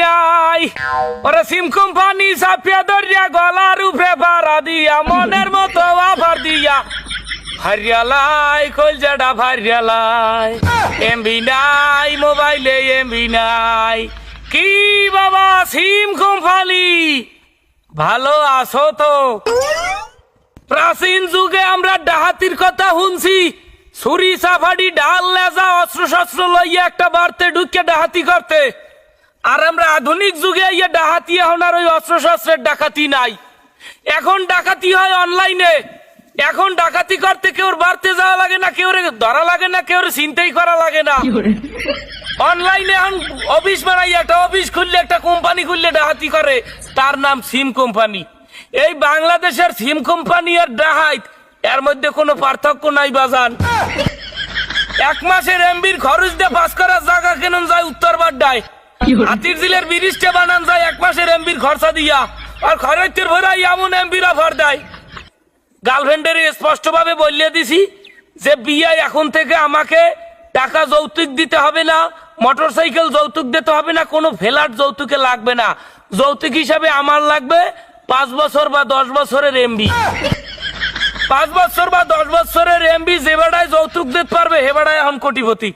নাই ওরে সিম কোম্পানি চাপিয়া ধরিয়া গলার উপরে ভাড়া দিয়া মনের মতো আবার দিয়া ভারিয়ালাই কলজাটা ভারিয়ালাই এমবি নাই মোবাইলে এমবি নাই কি বাবা সিম কোম্পানি ভালো আছো তো? প্রাচীন যুগে আমরা ডাহাতির কথা শুনছি, ছুরি চাফাড়ি ডাল লেজা অস্ত্র শস্ত্র লইয়া একটা বাড়তে ঢুকে ডাহাতি করতে। আর আমরা আধুনিক যুগে ইয়ে ডাহাতি এখন আর ওই অস্ত্র শস্ত্রের ডাকাতি নাই, এখন ডাকাতি হয় অনলাইনে। এখন ডাকাতি করতে কেউ বাড়তে যাওয়া লাগে না, কেউ ধরা লাগে না, কেউ চিন্তাই করা লাগে না। অনলাইনে এখন অফিস বানাই একটা অফিস খুললে একটা কোম্পানি খুললে ডাকাতি করে, তার নাম সিম কোম্পানি। এই বাংলাদেশের সিম কোম্পানি আর ডাহাত এর মধ্যে কোনো পার্থক্য নাই বাজান। এক মাসের এমবির খরচ দিয়ে পাস করার জায়গা কেন যায় উত্তর বাড্ডায়, হাতির জিলের ব্রিজটা বানান যায় এক মাসের এমবির খরচা দিয়া, আর খরচের ভরা এমন এমবির অফার দেয়। গার্লফ্রেন্ডের স্পষ্ট ভাবে বলিয়ে দিছি যে বিয়ে এখন থেকে আমাকে টাকা যৌতুক দিতে হবে না, মোটরসাইকেল যৌতুক দিতে হবে না, কোনো ফ্ল্যাট যৌতুকে লাগবে না। যৌতুক হিসাবে আমার লাগবে 5 বছর বা 10 বছরের এমবি। 5 বছর বা 10 বছরের এমবি যে বেড়ায় যৌতুক দিতে পারবে হে বেড়ায় এখন কোটিপতি।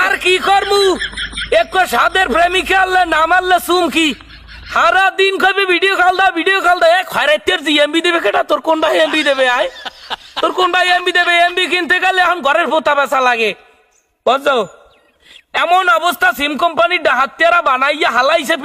আর কি করবো, একটু সাদের প্রেমিকা আনলে না মারলে চুমকি, সারা দিন কবে ভিডিও কল দা এক খয়রাইতের জি এমবি দেবে কেটা, তোর কোন ভাই এমবি দেবে আয়, তোর কোন ভাই এমবি দেবে? এমবি কিনতে গেলে এখন ঘরের পোতা বেচা লাগে, বুঝছো? এমন অবস্থা সিম কোম্পানির ডাহাতিয়ারা বানাইয়া হালাইছে।